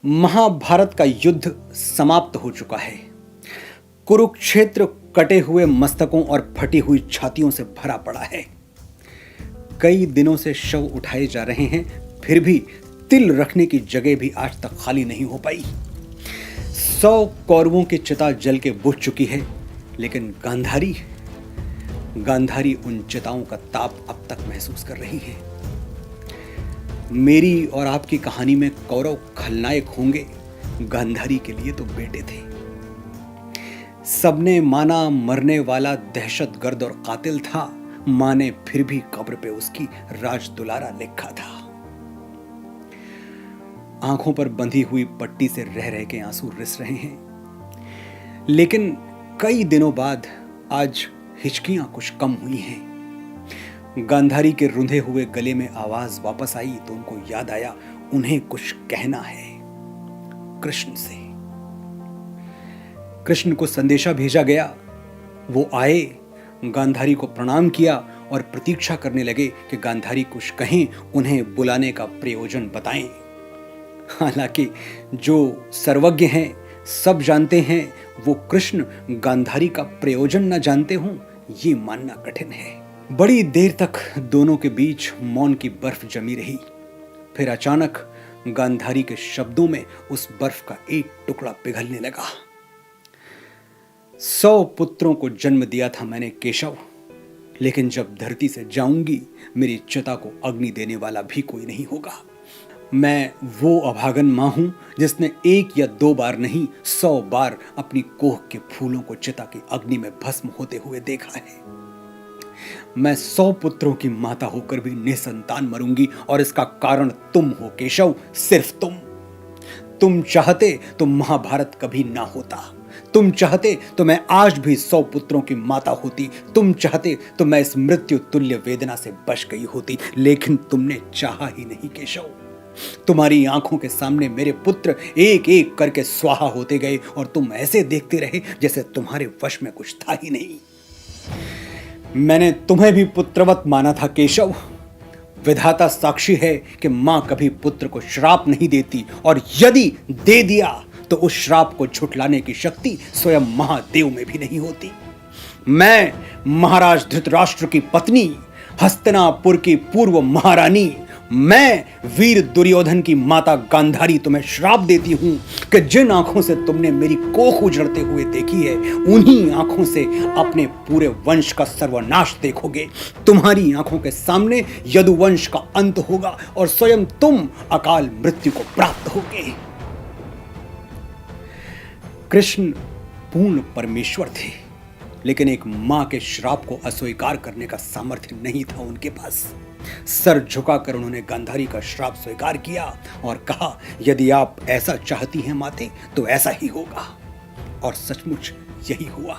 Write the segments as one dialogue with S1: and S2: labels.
S1: महाभारत का युद्ध समाप्त हो चुका है। कुरुक्षेत्र कटे हुए मस्तकों और फटी हुई छातियों से भरा पड़ा है। कई दिनों से शव उठाए जा रहे हैं, फिर भी तिल रखने की जगह भी आज तक खाली नहीं हो पाई। 100 कौरवों की चिता जल के बुझ चुकी है, लेकिन गांधारी उन चिताओं का ताप अब तक महसूस कर रही है। मेरी और आपकी कहानी में कौरव खलनायक होंगे, गांधारी के लिए तो बेटे थे। सबने माना मरने वाला दहशतगर्द और कातिल था, मां ने फिर भी कब्र पे उसकी राज दुलारा लिखा था। आंखों पर बंधी हुई पट्टी से रह रह के आंसू रिस रहे हैं, लेकिन कई दिनों बाद आज हिचकियां कुछ कम हुई हैं। गांधारी के रुंधे हुए गले में आवाज वापस आई तो उनको याद आया उन्हें कुछ कहना है कृष्ण से। कृष्ण को संदेशा भेजा गया। वो आए, गांधारी को प्रणाम किया और प्रतीक्षा करने लगे कि गांधारी कुछ कहें, उन्हें बुलाने का प्रयोजन बताएं। हालांकि जो सर्वज्ञ हैं, सब जानते हैं, वो कृष्ण गांधारी का प्रयोजन न जानते हों, ये मानना कठिन है। बड़ी देर तक दोनों के बीच मौन की बर्फ जमी रही। फिर अचानक गांधारी के शब्दों में उस बर्फ का एक टुकड़ा पिघलने लगा। 100 पुत्रों को जन्म दिया था मैंने केशव, लेकिन जब धरती से जाऊंगी, मेरी चिता को अग्नि देने वाला भी कोई नहीं होगा। मैं वो अभागन मां हूं जिसने 1 या 2 बार नहीं, 100 बार अपनी कोह के फूलों को चिता की अग्नि में भस्म होते हुए देखा है। मैं 100 पुत्रों की माता होकर भी निसंतान मरूंगी, और इसका कारण तुम हो केशव, सिर्फ तुम। तुम चाहते तो महाभारत कभी ना होता। तुम चाहते तो मैं आज भी 100 पुत्रों की माता होती। तुम चाहते तो मैं इस मृत्यु तुल्य वेदना से बच गई होती, लेकिन तुमने चाहा ही नहीं केशव। तुम्हारी आंखों के सामने मेरे पुत्र एक एक करके स्वाहा होते गए, और तुम ऐसे देखते रहे जैसे तुम्हारे वश में कुछ था ही नहीं। मैंने तुम्हें भी पुत्रवत माना था केशव। विधाता साक्षी है कि मां कभी पुत्र को श्राप नहीं देती, और यदि दे दिया तो उस श्राप को झुठलाने की शक्ति स्वयं महादेव में भी नहीं होती। मैं महाराज धृतराष्ट्र की पत्नी, हस्तिनापुर की पूर्व महारानी, मैं वीर दुर्योधन की माता गांधारी तुम्हें श्राप देती हूं कि जिन आंखों से तुमने मेरी कोख उजड़ते हुए देखी है, उन्हीं आंखों से अपने पूरे वंश का सर्वनाश देखोगे। तुम्हारी आंखों के सामने यदुवंश का अंत होगा, और स्वयं तुम अकाल मृत्यु को प्राप्त होगे। कृष्ण पूर्ण परमेश्वर थे, लेकिन एक मां के श्राप को अस्वीकार करने का सामर्थ्य नहीं था उनके पास। सर झुकाकर उन्होंने गांधारी का श्राप स्वीकार किया और कहा, यदि आप ऐसा चाहती हैं माते, तो ऐसा ही होगा। और सचमुच यही हुआ।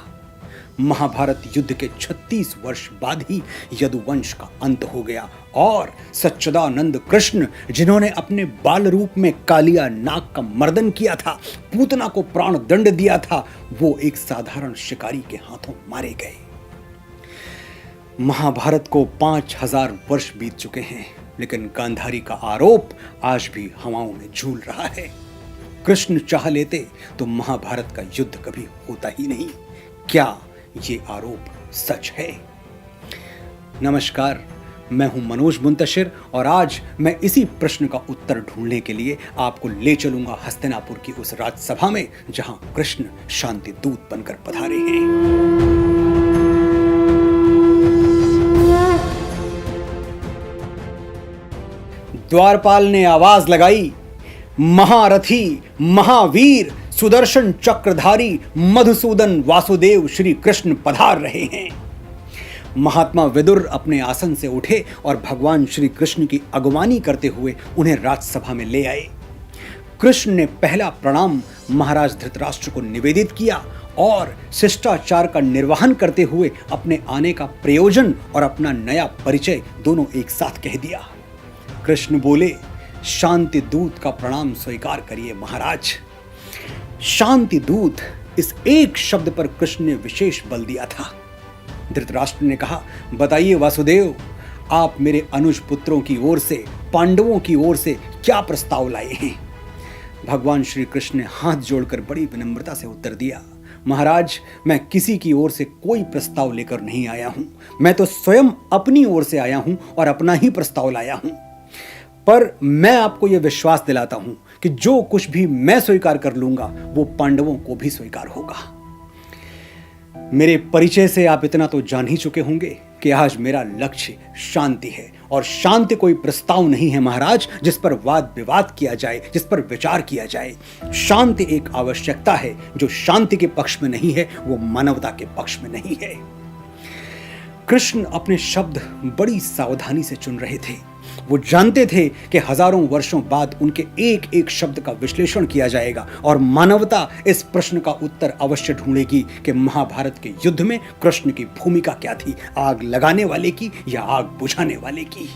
S1: महाभारत युद्ध के 36 वर्ष बाद ही यदुवंश का अंत हो गया, और सच्चिदानंद कृष्ण, जिन्होंने अपने बाल रूप में कालिया नाग का मर्दन किया था, पूतना को प्राण दंड दिया था, वो एक साधारण शिकारी के हाथों मारे गए। महाभारत को 5000 वर्ष बीत चुके हैं, लेकिन गांधारी का आरोप आज भी हवाओं में झूल रहा है। कृष्ण चाह लेते तो महाभारत का युद्ध कभी होता ही नहीं। क्या ये आरोप सच है? नमस्कार, मैं हूं मनोज मुंतशिर, और आज मैं इसी प्रश्न का उत्तर ढूंढने के लिए आपको ले चलूंगा हस्तिनापुर की उस राजसभा में, जहां कृष्ण शांति दूत बनकर पधारे हैं। द्वारपाल ने आवाज लगाई, महारथी, महावीर, सुदर्शन चक्रधारी मधुसूदन वासुदेव श्री कृष्ण पधार रहे हैं। महात्मा विदुर अपने आसन से उठे और भगवान श्री कृष्ण की अगवानी करते हुए उन्हें राजसभा में ले आए। कृष्ण ने पहला प्रणाम महाराज धृतराष्ट्र को निवेदित किया, और शिष्टाचार का निर्वहन करते हुए अपने आने का प्रयोजन और अपना नया परिचय दोनों एक साथ कह दिया। कृष्ण बोले, शांति दूत का प्रणाम स्वीकार करिए महाराज। शांति दूत, इस एक शब्द पर कृष्ण ने विशेष बल दिया था। धृतराष्ट्र ने कहा, बताइए वासुदेव, आप मेरे अनुज पुत्रों की ओर से, पांडवों की ओर से क्या प्रस्ताव लाए हैं? भगवान श्री कृष्ण ने हाथ जोड़कर बड़ी विनम्रता से उत्तर दिया, महाराज, मैं किसी की ओर से कोई प्रस्ताव लेकर नहीं आया हूं। मैं तो स्वयं अपनी ओर से आया हूं और अपना ही प्रस्ताव लाया हूं। पर मैं आपको यह विश्वास दिलाता हूं कि जो कुछ भी मैं स्वीकार कर लूंगा वो पांडवों को भी स्वीकार होगा। मेरे परिचय से आप इतना तो जान ही चुके होंगे कि आज मेरा लक्ष्य शांति है, और शांति कोई प्रस्ताव नहीं है महाराज जिस पर वाद विवाद किया जाए, जिस पर विचार किया जाए। शांति एक आवश्यकता है। जो शांति के पक्ष में नहीं है वो मानवता के पक्ष में नहीं है। कृष्ण अपने शब्द बड़ी सावधानी से चुन रहे थे। वो जानते थे कि हजारों वर्षों बाद उनके एक एक शब्द का विश्लेषण किया जाएगा और मानवता इस प्रश्न का उत्तर अवश्य ढूंढेगी कि महाभारत के युद्ध में कृष्ण की भूमिका क्या थी, आग लगाने वाले की या आग बुझाने वाले की।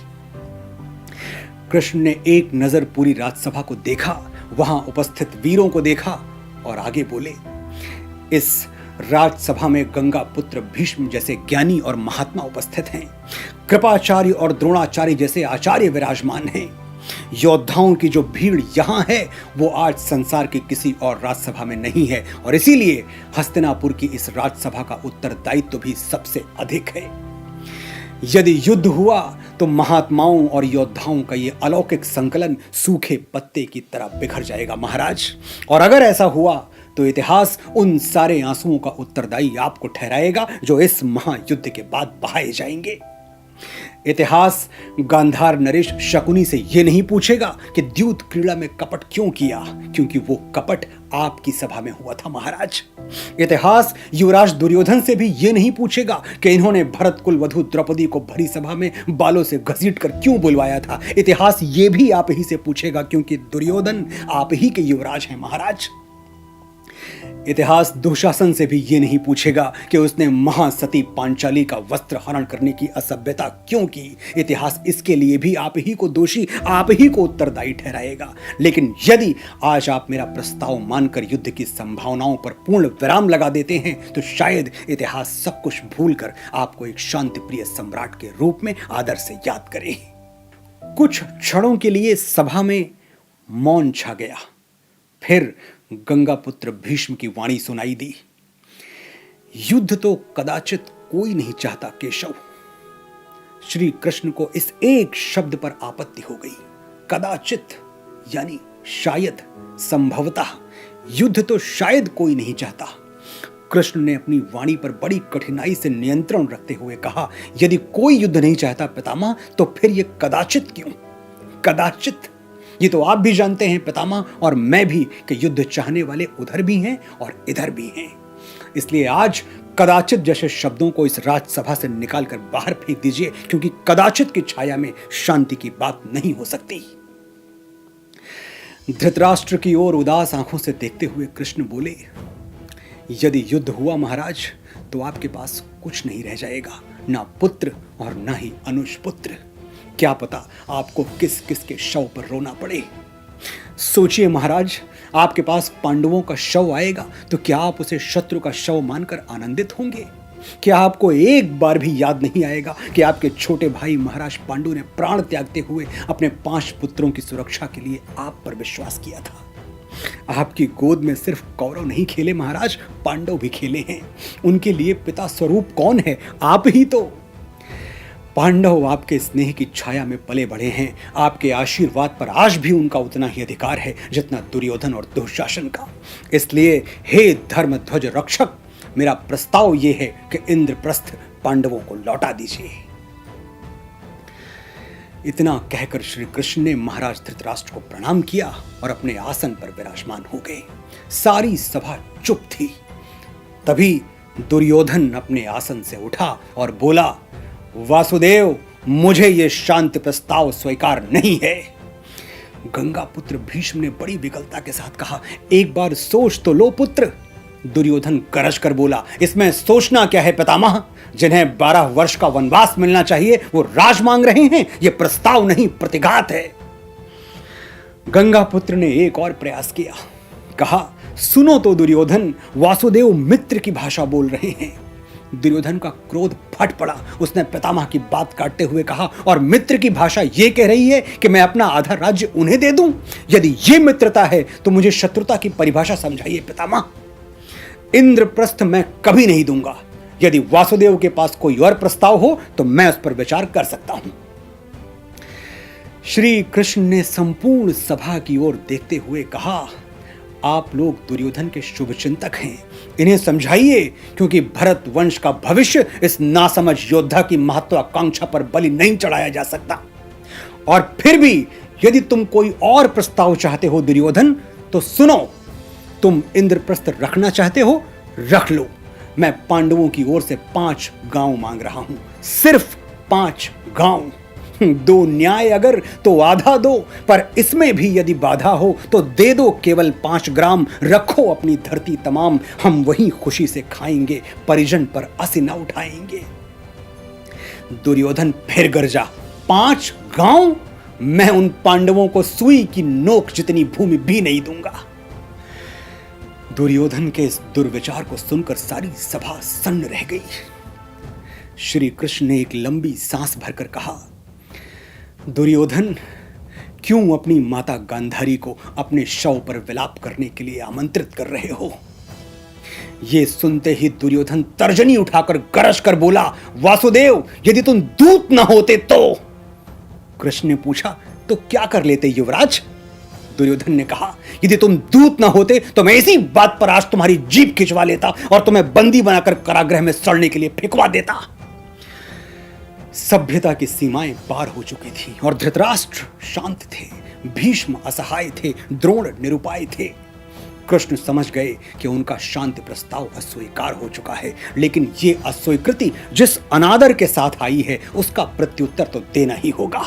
S1: कृष्ण ने एक नजर पूरी राजसभा को देखा, वहां उपस्थित वीरों को देखा और आगे बोले, इस राजसभा में गंगा पुत्र भीष्म जैसे ज्ञानी और महात्मा उपस्थित हैं। कृपाचार्य और द्रोणाचार्य जैसे आचार्य विराजमान हैं। योद्धाओं की जो भीड़ यहाँ है वो आज संसार की किसी और राजसभा में नहीं है, और इसीलिए हस्तिनापुर की इस राजसभा का उत्तरदायित्व भी सबसे अधिक है। यदि युद्ध हुआ तो महात्माओं और योद्धाओं का ये अलौकिक संकलन सूखे पत्ते की तरह बिखर जाएगा महाराज। और अगर ऐसा हुआ तो इतिहास उन सारे आंसुओं का उत्तरदायी आपको ठहराएगा जो इस महायुद्ध के बाद बहाए जाएंगे। इतिहास गांधार नरेश शकुनी से यह नहीं पूछेगा कि द्यूत क्रीड़ा में कपट क्यों किया, क्योंकि वो कपट आपकी सभा में हुआ था महाराज। इतिहास युवराज दुर्योधन से भी यह नहीं पूछेगा कि इन्होंने भरत कुल वधु द्रौपदी को भरी सभा में बालों से घसीट कर क्यों बुलवाया था। इतिहास ये भी आप ही से पूछेगा, क्योंकि दुर्योधन आप ही के युवराज हैं महाराज। इतिहास दुशासन से भी ये नहीं पूछेगा कि उसने महासती पांचाली का वस्त्र हरण करने की असभ्यता क्यों की। इतिहास इसके लिए भी आप ही को दोषी, आप ही को उत्तरदायी ठहराएगा। लेकिन यदि आज आप मेरा प्रस्ताव मानकर युद्ध की संभावनाओं पर पूर्ण विराम लगा देते हैं तो शायद इतिहास सब कुछ भूलकर आपको एक शांति प्रिय सम्राट के रूप में आदर से याद करे। कुछ क्षणों के लिए सभा में मौन छा गया। फिर गंगा पुत्र भीष्म की वाणी सुनाई दी, युद्ध तो कदाचित कोई नहीं चाहता केशव। श्री कृष्ण को इस एक शब्द पर आपत्ति हो गई। कदाचित यानी शायद, संभवतः युद्ध तो शायद कोई नहीं चाहता। कृष्ण ने अपनी वाणी पर बड़ी कठिनाई से नियंत्रण रखते हुए कहा, यदि कोई युद्ध नहीं चाहता पितामह तो फिर यह कदाचित क्यों? कदाचित ये तो आप भी जानते हैं पितामह और मैं भी कि युद्ध चाहने वाले उधर भी हैं और इधर भी हैं। इसलिए आज कदाचित जैसे शब्दों को इस राजसभा से निकालकर बाहर फेंक दीजिए, क्योंकि कदाचित की छाया में शांति की बात नहीं हो सकती। धृतराष्ट्र की ओर उदास आंखों से देखते हुए कृष्ण बोले, यदि युद्ध हुआ महाराज तो आपके पास कुछ नहीं रह जाएगा, ना पुत्र और ना ही अनुज पुत्र। क्या पता आपको किस किस के शव पर रोना पड़े। सोचिए महाराज, आपके पास पांडवों का शव आएगा तो क्या आप उसे शत्रु का शव मानकर आनंदित होंगे? क्या आपको एक बार भी याद नहीं आएगा कि आपके छोटे भाई महाराज पांडु ने प्राण त्यागते हुए अपने 5 पुत्रों की सुरक्षा के लिए आप पर विश्वास किया था? आपकी गोद में सिर्फ कौरव नहीं खेले महाराज, पांडव भी खेले हैं। उनके लिए पिता स्वरूप कौन है? आप ही तो। पांडव आपके स्नेह की छाया में पले बढ़े हैं। आपके आशीर्वाद पर आज भी उनका उतना ही अधिकार है जितना दुर्योधन और दुशासन का। इसलिए हे धर्म ध्वज रक्षक, मेरा प्रस्ताव यह है कि इंद्रप्रस्थ पांडवों को लौटा दीजिए। इतना कहकर श्री कृष्ण ने महाराज धृतराष्ट्र को प्रणाम किया और अपने आसन पर विराजमान हो गए। सारी सभा चुप थी। तभी दुर्योधन अपने आसन से उठा और बोला, वासुदेव, मुझे यह शांति प्रस्ताव स्वीकार नहीं है। गंगा पुत्र भीष्म ने बड़ी विकलता के साथ कहा, एक बार सोच तो लो पुत्र। दुर्योधन गरज कर बोला, इसमें सोचना क्या है पितामह? जिन्हें 12 वर्ष का वनवास मिलना चाहिए वो राज मांग रहे हैं। यह प्रस्ताव नहीं, प्रतिघात है। गंगा पुत्र ने एक और प्रयास किया, कहा, सुनो तो दुर्योधन, वासुदेव मित्र की भाषा बोल रहे हैं। दुर्योधन का क्रोध फट पड़ा। उसने पितामह की बात काटते हुए कहा, और मित्र की भाषा यह कह रही है कि मैं अपना आधा राज्य उन्हें दे दूं? यदि यह मित्रता है तो मुझे शत्रुता की परिभाषा समझाइए पितामह। इंद्रप्रस्थ मैं कभी नहीं दूंगा। यदि वासुदेव के पास कोई और प्रस्ताव हो तो मैं उस पर विचार कर सकता हूं। श्री कृष्ण ने संपूर्ण सभा की ओर देखते हुए कहा, आप लोग दुर्योधन के शुभचिंतक हैं, इन्हें समझाइए, क्योंकि भरत वंश का भविष्य इस नासमझ योद्धा की महत्वाकांक्षा पर बलि नहीं चढ़ाया जा सकता। और फिर भी यदि तुम कोई और प्रस्ताव चाहते हो दुर्योधन, तो सुनो, तुम इंद्रप्रस्थ रखना चाहते हो, रख लो। मैं पांडवों की ओर से 5 गांव मांग रहा हूं, सिर्फ 5 गांव। 2 न्याय अगर तो आधा दो, पर इसमें भी यदि बाधा हो तो दे दो केवल 5 ग्राम। रखो अपनी धरती तमाम, हम वहीं खुशी से खाएंगे, परिजन पर असी न उठाएंगे। दुर्योधन फिर गरजा, 5 गांव? मैं उन पांडवों को सुई की नोक जितनी भूमि भी नहीं दूंगा। दुर्योधन के इस दुर्विचार को सुनकर सारी सभा सन्न रह गई। श्री कृष्ण ने एक लंबी सांस भरकर कहा, दुर्योधन, क्यों अपनी माता गांधारी को अपने शव पर विलाप करने के लिए आमंत्रित कर रहे हो? यह सुनते ही दुर्योधन तर्जनी उठाकर गरज कर बोला, वासुदेव, यदि तुम दूत न होते तो? कृष्ण ने पूछा, तो क्या कर लेते युवराज? दुर्योधन ने कहा, यदि तुम दूत न होते तो मैं इसी बात पर आज तुम्हारी जीभ खिंचवा लेता और तुम्हें बंदी बनाकर कारागृह में सड़ने के लिए फेंकवा देता। सभ्यता की सीमाएं पार हो चुकी थी और धृतराष्ट्र शांत थे, भीष्म असहाय थे, द्रोण निरुपाय थे। कृष्ण समझ गए कि उनका शांति प्रस्ताव अस्वीकार हो चुका है, लेकिन ये अस्वीकृति जिस अनादर के साथ आई है उसका प्रत्युत्तर तो देना ही होगा।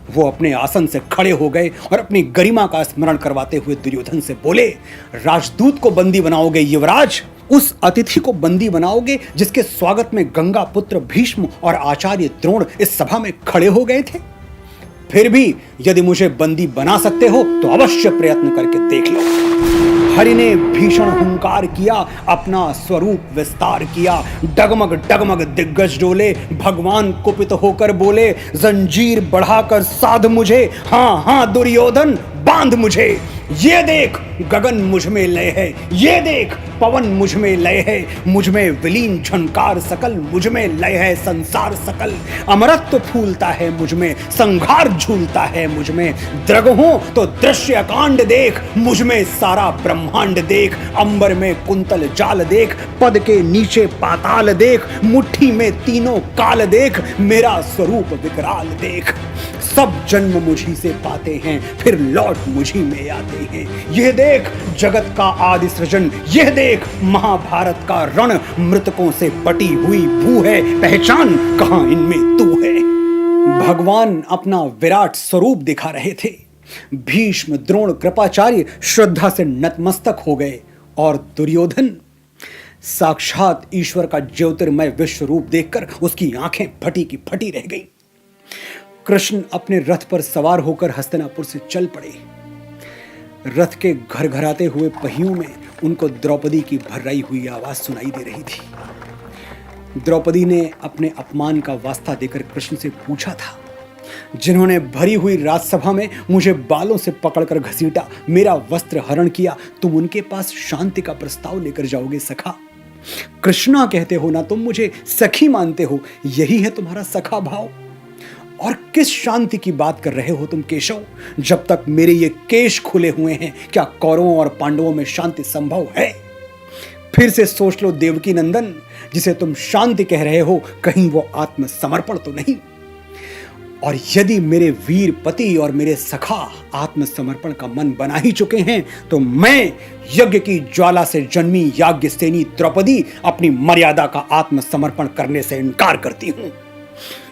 S1: वो अपने आसन से खड़े हो गए और अपनी गरिमा का स्मरण करवाते हुए दुर्योधन से बोले, राजदूत को बंदी बनाओगे युवराज? उस अतिथि को बंदी बनाओगे जिसके स्वागत में गंगा पुत्र भीष्म और आचार्य द्रोण इस सभा में खड़े हो गए थे? फिर भी यदि मुझे बंदी बना सकते हो तो अवश्य प्रयत्न करके देख लो। हरि ने भीषण हुंकार किया, अपना स्वरूप विस्तार किया, डगमग डगमग दिग्गज डोले। भगवान कुपित होकर बोले, जंजीर बढ़ाकर साध मुझे, हाँ हाँ दुर्योधन, बांध मुझे। ये देख गगन मुझ में लय है, ये देख पवन मुझ में लय है, मुझ में विलीन झंकार सकल, मुझ में लय है संसार सकल। अमरत्व फूलता है मुझ में, संघार झूलता है मुझ में। द्रगहों तो दृश्य कांड देख, मुझ में सारा ब्रह्मांड देख। अंबर में कुंतल जाल देख, पद के नीचे पाताल देख, मुट्ठी में तीनों काल देख, मेरा स्वरूप विकराल देख। सब जन्म मुझी से पाते हैं, फिर लौट मुझी में आते हैं। यह देख जगत का आदि सृजन, यह देख महाभारत का रण, मृतकों से बटी हुई भू है, पहचान कहां इनमें तू है। भगवान अपना विराट स्वरूप दिखा रहे थे। भीष्म, द्रोण, कृपाचार्य श्रद्धा से नतमस्तक हो गए और दुर्योधन साक्षात ईश्वर का ज्योतिर्मय विश्व रूप देखकर उसकी आंखें फटी की फटी रह गई। कृष्ण अपने रथ पर सवार होकर हस्तिनापुर से चल पड़े। रथ के घरघराते हुए पहियों में उनको द्रौपदी की भर्राई हुई आवाज सुनाई दे रही थी। द्रौपदी ने अपने अपमान का वास्ता देकर कृष्ण से पूछा था, जिन्होंने भरी हुई राजसभा में मुझे बालों से पकड़कर घसीटा, मेरा वस्त्र हरण किया, तुम उनके पास शांति का प्रस्ताव लेकर जाओगे सखा? कृष्णा कहते हो ना, तुम मुझे सखी मानते हो, यही है तुम्हारा सखा भाव? और किस शांति की बात कर रहे हो तुम केशव? जब तक मेरे ये केश खुले हुए हैं, क्या कौरवों और पांडवों में शांति संभव है? फिर से सोच लो देवकी नंदन, जिसे तुम शांति कह रहे हो, कहीं वो आत्मसमर्पण तो नहीं? और यदि मेरे वीर पति और मेरे सखा आत्मसमर्पण का मन बना ही चुके हैं, तो मैं यज्ञ की ज्वाला से जन्मी याज्ञसेनी द्रौपदी अपनी मर्यादा का आत्मसमर्पण करने से इनकार करती हूं।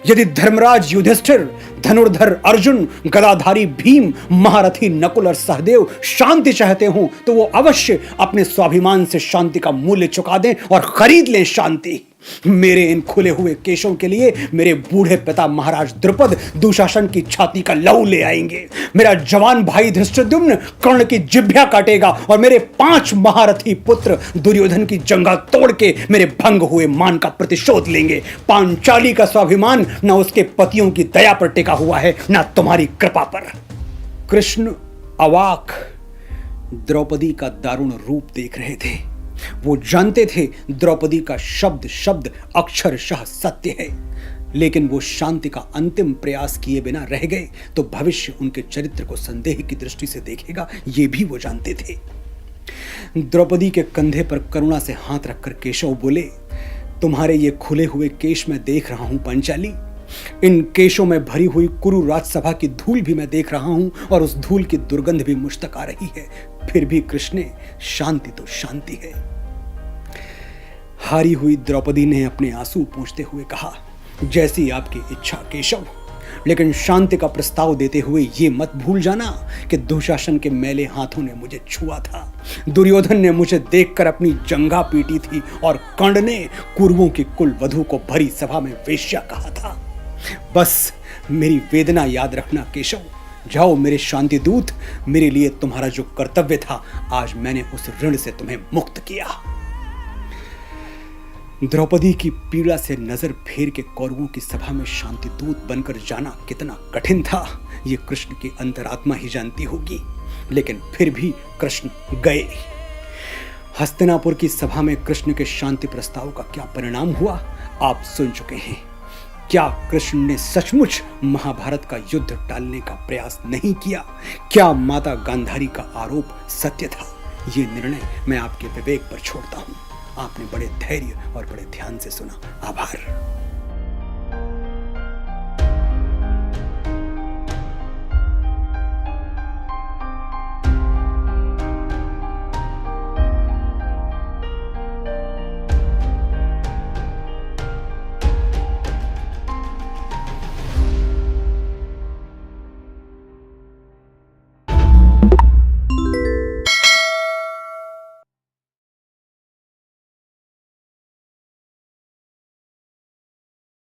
S1: यदि धर्मराज युधिष्ठिर, धनुर्धर अर्जुन, गदाधारी भीम, महारथी नकुल और सहदेव शांति चाहते हो, तो वो अवश्य अपने स्वाभिमान से शांति का मूल्य चुका दें और खरीद लें शांति। मेरे इन खुले हुए केशों के लिए मेरे बूढ़े पिता महाराज द्रुपद दुशासन की छाती का लहू ले आएंगे। मेरा जवान भाई धृष्टद्युम्न कर्ण की जिह्वा काटेगा और मेरे 5 महारथी पुत्र दुर्योधन की जंघा तोड़ के मेरे भंग हुए मान का प्रतिशोध लेंगे। पांचाली का स्वाभिमान न उसके पतियों की दया पर टिका हुआ है, न तुम्हारी कृपा पर। कृष्ण अवाक द्रौपदी का दारुण रूप देख रहे थे। वो जानते थे द्रौपदी का शब्द शब्द अक्षरशः सत्य है, लेकिन वो शांति का अंतिम प्रयास किए बिना रह गए तो भविष्य उनके चरित्र को संदेह की दृष्टि से देखेगा, ये भी वो जानते थे। द्रौपदी के कंधे पर करुणा से हाथ रखकर केशव बोले, तुम्हारे ये खुले हुए केश मैं देख रहा हूं पांचाली। इन केशों में भरी हुई कुरु राजसभा की धूल भी मैं देख रहा हूं और उस धूल की दुर्गंध भी मुझ तक आ रही है। फिर भी कृष्ण, शांति तो शांति है। हारी हुई द्रौपदी ने अपने आंसू पोंछते हुए कहा, जैसी आपकी इच्छा केशव, लेकिन शांति का प्रस्ताव देते हुए ये मत भूल जाना कि दुशासन के मैले हाथों ने मुझे छुआ था। दुर्योधन ने मुझे देखकर अपनी जंघा पीटी थी और कर्ण ने कुरुओं की कुल वधू को भरी सभा में वेश्या कहा था। बस मेरी वेदना याद रखना केशव। जाओ मेरे शांति दूत, मेरे लिए तुम्हारा जो कर्तव्य था आज मैंने उस ऋण से तुम्हें मुक्त किया। द्रौपदी की पीड़ा से नजर फेर के कौरवों की सभा में शांति दूत बनकर जाना कितना कठिन था, ये कृष्ण की अंतरात्मा ही जानती होगी। लेकिन फिर भी कृष्ण गए। हस्तिनापुर की सभा में कृष्ण के शांति प्रस्ताव का क्या परिणाम हुआ आप सुन चुके हैं। क्या कृष्ण ने सचमुच महाभारत का युद्ध टालने का प्रयास नहीं किया? क्या माता गांधारी का आरोप सत्य था? ये निर्णय मैं आपके विवेक पर छोड़ता हूं। आपने बड़े धैर्य और बड़े ध्यान से सुना। आभार।